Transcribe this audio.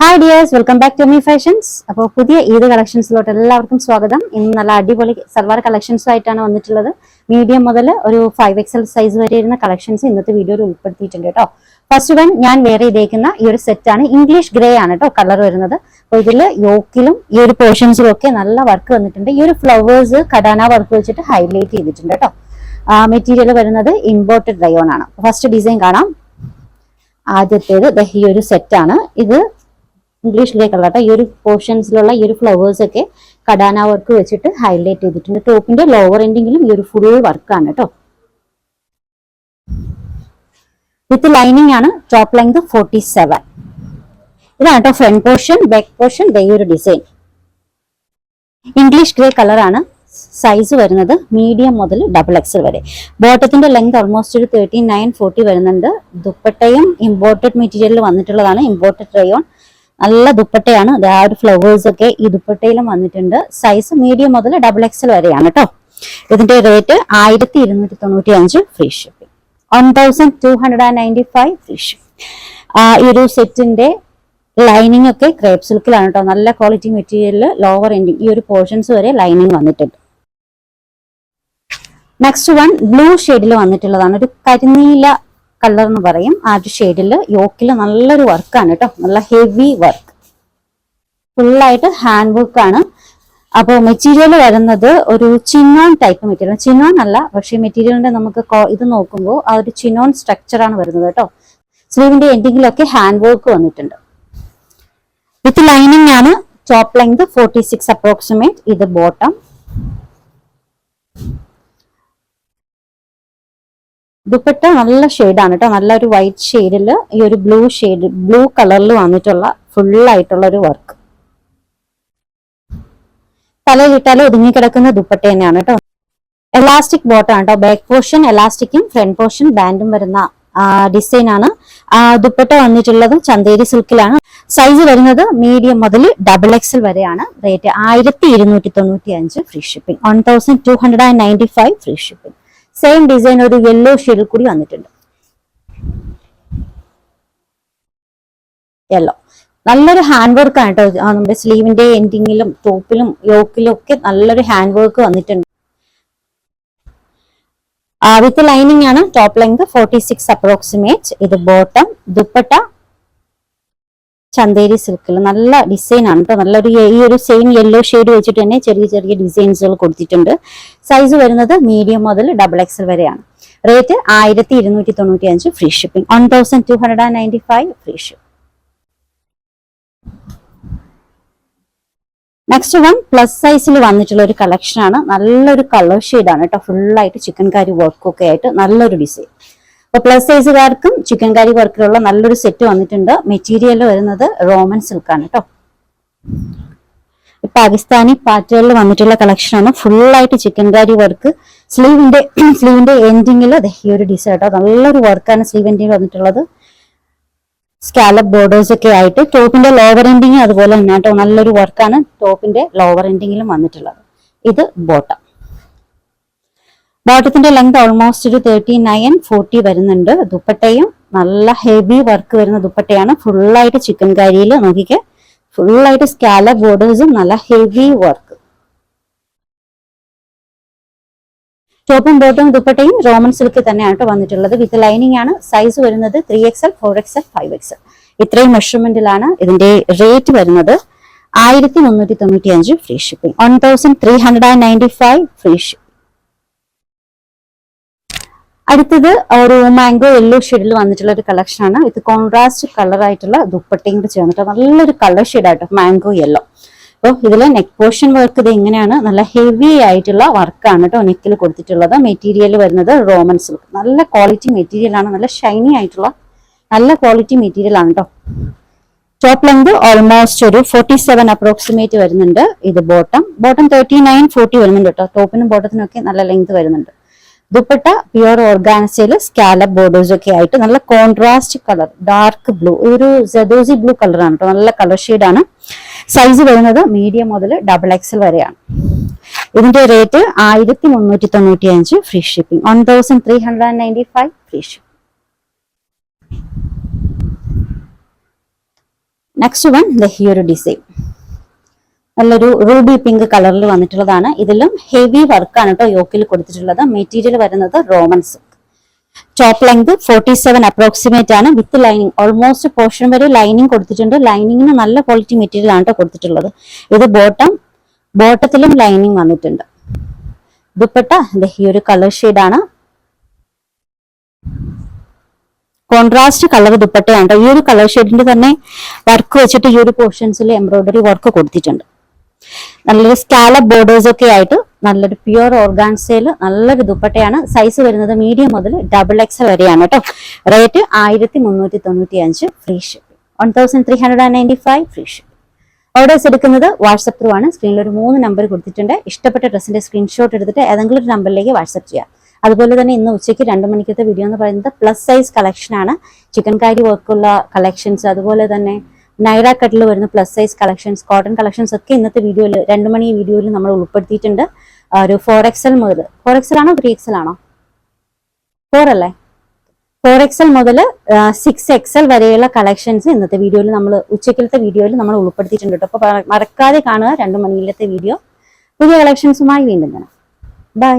Hi dears, welcome back to me fashions. അപ്പോൾ പുതിയ ഈദ് കളക്ഷൻസിലോട്ട് എല്ലാവർക്കും സ്വാഗതം. ഇന്ന് നല്ല അടിപൊളി സൽവാർ കളക്ഷൻസ് ആയിട്ടാണ് വന്നിട്ടുള്ളത്. മീഡിയം മുതൽ ഒരു 5XL സൈസ് വരെ ഇരുന്ന കളക്ഷൻസ് ഇന്നത്തെ വീഡിയോയിൽ ഉൾപ്പെടുത്തിയിട്ടുണ്ട് കേട്ടോ. ഫസ്റ്റ് വൺ ഞാൻ വേറെ ചെയ്തേക്കുന്ന ഈ ഒരു സെറ്റാണ്. ഇംഗ്ലീഷ് ഗ്രേ ആണ് കേട്ടോ കളർ വരുന്നത്. അപ്പോൾ ഇതിൽ യോക്കിലും ഈ ഒരു പോർഷൻസിലും ഒക്കെ നല്ല വർക്ക് വന്നിട്ടുണ്ട്. ഈ ഒരു ഫ്ലവേഴ്സ് കടാന വർക്ക് വെച്ചിട്ട് ഹൈലൈറ്റ് ചെയ്തിട്ടുണ്ട് കേട്ടോ. മെറ്റീരിയൽ വരുന്നത് ഇമ്പോർട്ടഡ് റയോൺ ആണ്. ഫസ്റ്റ് ഡിസൈൻ കാണാം. ആദ്യത്തേത് ഈ ഒരു സെറ്റാണ്. ഇത് ഇംഗ്ലീഷ് ഗ്രേ കളർ. ഈ ഒരു പോർഷൻസിലുള്ള ഈ ഒരു ഫ്ലവേഴ്സ് ഒക്കെ കടാന വർക്ക് വെച്ചിട്ട് ഹൈലൈറ്റ് ചെയ്തിട്ടുണ്ട്. ടോപ്പിന്റെ ലോവർ എൻഡിങ്ങിലും ഈ ഒരു ഫുൾ വർക്കാണ് കേട്ടോ. വിത്ത് ലൈനിങ് ആണ്. Top length 47. ഇതാണ് കേട്ടോ ഫ്രണ്ട് പോർഷൻ. ബാക്ക് പോർഷൻ ഈ ഒരു ഡിസൈൻ. ഇംഗ്ലീഷ് ഗ്രേ കളർ ആണ്. സൈസ് വരുന്നത് മീഡിയം മുതൽ XXL വരെ. ബോട്ടത്തിന്റെ ലെങ്ത് ഓൾമോസ്റ്റ് ഒരു 39-40 വരുന്നുണ്ട്. ദുപ്പട്ടയും ഇമ്പോർട്ടഡ് മെറ്റീരിയലിൽ വന്നിട്ടുള്ളതാണ്. Imported rayon. നല്ല ദുപ്പട്ടയാണ്. ആ ഒരു ഫ്ലവേഴ്സ് ഒക്കെ ഈ ദുപ്പട്ടയിലും വന്നിട്ടുണ്ട്. സൈസ് മീഡിയം മുതൽ XXL വരെയാണ് കേട്ടോ. ഇതിന്റെ rate 1295 free shipping. 1295 free shipping. ഈ ഒരു സെറ്റിന്റെ ലൈനിങ് ഒക്കെ ക്രേപ്പ് സിൽക്കിലാണ് കേട്ടോ. നല്ല ക്വാളിറ്റി മെറ്റീരിയലിൽ ലോവർ എൻഡിങ് ഈ ഒരു പോർഷൻസ് വരെ ലൈനിങ് വന്നിട്ടുണ്ട്. നെക്സ്റ്റ് വൺ ബ്ലൂ ഷെയ്ഡിൽ വന്നിട്ടുള്ളതാണ്. ഒരു കരിനീല കളർ എന്ന് പറയും. ആ ഒരു ഷെയ്ഡില് യോക്കില് നല്ലൊരു വർക്കാണ് കേട്ടോ. നല്ല ഹെവി വർക്ക്, ഫുള്ളായിട്ട് ഹാൻഡ് വർക്ക് ആണ്. അപ്പോൾ മെറ്റീരിയൽ വരുന്നത് ഒരു ചിനോൺ ടൈപ്പ് മെറ്റീരിയൽ. ചിനോൺ അല്ല, പക്ഷേ മെറ്റീരിയലിന്റെ നമുക്ക് ഇത് നോക്കുമ്പോൾ ആ ഒരു ചിനോൺ സ്ട്രക്ചർ ആണ് വരുന്നത് കേട്ടോ. സ്ലീവിന്റെ എൻഡിങ്ങിലൊക്കെ ഹാൻഡ് വർക്ക് വന്നിട്ടുണ്ട്. വിത്ത് ലൈനിങ് ആണ്. Top length 46 approximate. ഇത് ബോട്ടം. ദുപ്പട്ട നല്ല ഷെയ്ഡാണ് കേട്ടോ. നല്ലൊരു വൈറ്റ് ഷെയ്ഡില് ഈ ഒരു ബ്ലൂ കളറിൽ വന്നിട്ടുള്ള ഫുള്ളായിട്ടുള്ള ഒരു വർക്ക്. തലയിലിട്ടാലും ഒതുങ്ങിക്കിടക്കുന്ന ദുപ്പട്ട തന്നെയാണ് കേട്ടോ. എലാസ്റ്റിക് ബോട്ടം ആണ് കേട്ടോ. ബാക്ക് പോർഷൻ എലാസ്റ്റിക്കും ഫ്രണ്ട് പോർഷൻ ബാൻഡും വരുന്ന ഡിസൈൻ ആണ്. ദുപ്പട്ട വന്നിട്ടുള്ളത് ചന്തേരി സിൽക്കിലാണ്. സൈസ് വരുന്നത് മീഡിയം മുതൽ XXL വരെയാണ്. Rate 1295 free shipping. 1295 free shipping. Same design ഒരു യെല്ലോ ഷെയ്ഡിൽ കൂടി വന്നിട്ടുണ്ട്. യെല്ലോ നല്ലൊരു ഹാൻഡ് വർക്ക് ആണ് കേട്ടോ. നമ്മുടെ സ്ലീവിന്റെ എൻഡിങ്ങിലും ടോപ്പിലും യോക്കിലും ഒക്കെ നല്ലൊരു ഹാൻഡ് വർക്ക് വന്നിട്ടുണ്ട്. വിത്ത് ലൈനിങ് ആണ്. Top length 46 approximate. ഇത് ബോട്ടം. ദുപ്പട്ട ചന്തേരി സിൽക്കിൽ നല്ല ഡിസൈൻ ആണ് കേട്ടോ. നല്ലൊരു ഈ ഒരു സെയിം യെല്ലോ ഷെയ്ഡ് വെച്ചിട്ട് തന്നെ ചെറിയ ചെറിയ ഡിസൈൻസുകൾ കൊടുത്തിട്ടുണ്ട്. സൈസ് വരുന്നത് മീഡിയം മുതൽ XXL വരെയാണ്. Rate 1295 free shipping. 1295 free shipping. Next one plus സൈസിൽ വന്നിട്ടുള്ള ഒരു കളക്ഷൻ ആണ്. നല്ലൊരു കളർ ഷെയ്ഡാണ് കേട്ടോ. ഫുള്ളായിട്ട് ചിക്കൻ കാരി വർക്കൊക്കെ ആയിട്ട് നല്ലൊരു ഡിസൈൻ. അപ്പൊ പ്ലസ് സൈസുകാർക്കും ചിക്കൻ കാരി വർക്കിലുള്ള നല്ലൊരു സെറ്റ് വന്നിട്ടുണ്ട്. മെറ്റീരിയൽ വരുന്നത് റോമൻ സിൽക്കാണ് കേട്ടോ. പാകിസ്ഥാനി പാറ്റേണിൽ വന്നിട്ടുള്ള കളക്ഷൻ ആണ്. ഫുള്ളായിട്ട് ചിക്കൻ കാരി വർക്ക്. സ്ലീവിന്റെ എൻഡിങ്ങിൽ ഈ ഒരു ഡിസൈൻ കേട്ടോ. നല്ലൊരു വർക്കാണ് സ്ലീവ് എൻഡിങ്ങിൽ വന്നിട്ടുള്ളത്. സ്കാലപ്പ് ബോർഡേഴ്സ് ഒക്കെ ആയിട്ട്. ടോപ്പിന്റെ ലോവർ എൻഡിങ് അതുപോലെ തന്നെ കേട്ടോ. നല്ലൊരു വർക്കാണ് ടോപ്പിന്റെ ലോവർ എൻഡിങ്ങിലും വന്നിട്ടുള്ളത്. ഇത് ബോട്ടം. ബോട്ടത്തിന്റെ ലെങ്ത് ഓൾമോസ്റ്റ് ഒരു 39-40 വരുന്നുണ്ട്. ദുപ്പട്ടയും നല്ല ഹെവി വർക്ക് വരുന്ന ദുപ്പട്ടയാണ്. ഫുള്ളായിട്ട് ചിക്കൻ കാരിയിൽ നോക്കിക്കെ. ഫുള്ളായിട്ട് സ്കാലപ്പ് ബോർഡേഴ്സും നല്ല ഹെവി വർക്ക്. ടോപ്പും ബോട്ടവും ദുപ്പട്ടയും റോമൻ സിൽക്ക് തന്നെയാണ് കേട്ടോ വന്നിട്ടുള്ളത്. വിത്ത് ലൈനിങ് ആണ്. സൈസ് വരുന്നത് 3XL 4XL 5XL. ഇത്രയും മെഷർമെന്റിലാണ്. ഇതിന്റെ റേറ്റ് വരുന്നത് 1395 ഫ്രീ ഷിപ്പിംഗ്. 1395 free shipping. അടുത്തത് ഒരു മാംഗോ യെല്ലോ ഷെയ്ഡിൽ വന്നിട്ടുള്ള ഒരു കളക്ഷൻ ആണ്. ഇത് കോൺട്രാസ്റ്റ് കളർ ആയിട്ടുള്ള ദുപ്പട്ടയും കൂടി ചേർന്നിട്ട് നല്ലൊരു കളർ ഷെയ്ഡായിട്ട് മാംഗോ യെല്ലോ. അപ്പോൾ ഇതിലെ നെക്ക് പോർഷൻ വർക്ക് ഇത് എങ്ങനെയാണ്? നല്ല ഹെവി ആയിട്ടുള്ള വർക്കാണ് കേട്ടോ നെക്കിൽ കൊടുത്തിട്ടുള്ളത്. മെറ്റീരിയൽ വരുന്നത് റോമൻ സിൽക്ക്. നല്ല ക്വാളിറ്റി മെറ്റീരിയൽ ആണ്. നല്ല ഷൈനി ആയിട്ടുള്ള നല്ല ക്വാളിറ്റി മെറ്റീരിയൽ ആണ് കേട്ടോ. ടോപ്പ് ലെങ്ത് ഓൾമോസ്റ്റ് ഒരു 47 അപ്രോക്സിമേറ്റ് വരുന്നുണ്ട്. ഇത് ബോട്ടം 39-40 വരുന്നുണ്ട് കേട്ടോ. ടോപ്പിനും ബോട്ടത്തിനും ഒക്കെ നല്ല ലെങ്ത് വരുന്നുണ്ട്. ദുപ്പട്ട പ്യുവർ ഓർഗാൻസയിൽ സ്കാലപ്പ് ബോർഡേഴ്സ് ഒക്കെ ആയിട്ട് നല്ല കോൺട്രാസ്റ്റ് കളർ ഡാർക്ക് ബ്ലൂ. ഒരു ജദോസി ബ്ലൂ കളറാണ് കേട്ടോ. നല്ല കളർ ഷെയ്ഡാണ്. സൈസ് വരുന്നത് മീഡിയം മുതൽ XXL വരെയാണ്. ഇതിന്റെ rate 1395 free shipping. 1395 free shipping. Next one ഈ ഒരു ഡിസൈൻ നല്ലൊരു റൂബി പിങ്ക് കളറിൽ വന്നിട്ടുള്ളതാണ്. ഇതിലും ഹെവി വർക്കാണ് കേട്ടോ യോക്കിൽ കൊടുത്തിട്ടുള്ളത്. മെറ്റീരിയൽ വരുന്നത് Roman silk. Top length 47 approximate ആണ് വിത്ത് ലൈനിങ്. ഓൾമോസ്റ്റ് പോർഷൻ വരെ ലൈനിങ് കൊടുത്തിട്ടുണ്ട്. ലൈനിങ്ങിന് നല്ല ക്വാളിറ്റി മെറ്റീരിയൽ ആണ് കേട്ടോ കൊടുത്തിട്ടുള്ളത്. ഇത് ബോട്ടത്തിലും ലൈനിങ് വന്നിട്ടുണ്ട്. ദുപ്പട്ട ഈ ഒരു കളർ ഷെയ്ഡാണ്. കോൺട്രാസ്റ്റ് കളർ ദുപ്പട്ടയാണ്. ഈ ഒരു കളർ ഷെയ്ഡിന്റെ തന്നെ വർക്ക് വെച്ചിട്ട് ഈ ഒരു പോർഷൻസിൽ എംബ്രോയിഡറി വർക്ക് കൊടുത്തിട്ടുണ്ട്. നല്ലൊരു സ്കാലപ്പ് ബോർഡേഴ്സ് ഒക്കെ ആയിട്ട് നല്ലൊരു പ്യുവർ ഓർഗാൻസയിൽ നല്ലൊരു ദുപ്പട്ടയാണ്. സൈസ് വരുന്നത് മീഡിയം മുതൽ XXL വരെയാണ് കേട്ടോ. Rate 1395, free shipping. 1395 free shipping. Orders എടുക്കുന്നത് വാട്സപ്പ് ത്രൂ ആണ്. സ്ക്രീനിൽ ഒരു 3 നമ്പർ കൊടുത്തിട്ടുണ്ട്. ഇഷ്ടപ്പെട്ട ഡ്രസ്സിന്റെ സ്ക്രീൻഷോട്ട് എടുത്തിട്ട് ഏതെങ്കിലും ഒരു നമ്പറിലേക്ക് വാട്സപ്പ് ചെയ്യാം. അതുപോലെ തന്നെ ഇന്ന് ഉച്ചയ്ക്ക് 2 മണിക്കത്തെ വീഡിയോ എന്ന് പറയുന്നത് പ്ലസ് സൈസ് കളക്ഷൻ ആണ്. ചിക്കൻ കാരി വർക്കുള്ള കളക്ഷൻസ്, അതുപോലെ തന്നെ നൈറ കട്ടിൽ വരുന്ന plus size collections, cotton collections ഒക്കെ ഇന്നത്തെ വീഡിയോയിൽ 2 മണി വീഡിയോയിൽ നമ്മൾ ഉൾപ്പെടുത്തിയിട്ടുണ്ട്. ഒരു 4XL മുതൽ 4XL ആണോ 3XL ആണോ 4 അല്ലേ 4XL മുതൽ 6XL വരെയുള്ള കളക്ഷൻസ് ഇന്നത്തെ വീഡിയോയിൽ നമ്മൾ ഉച്ചക്കലത്തെ വീഡിയോയിൽ നമ്മൾ ഉൾപ്പെടുത്തിയിട്ടുണ്ട് കേട്ടോ. അപ്പോൾ മറക്കാതെ കാണുക 2 മണിയിലത്തെ വീഡിയോ. പുതിയ കളക്ഷൻസുമായി വീണ്ടും കാണാം. ബൈ.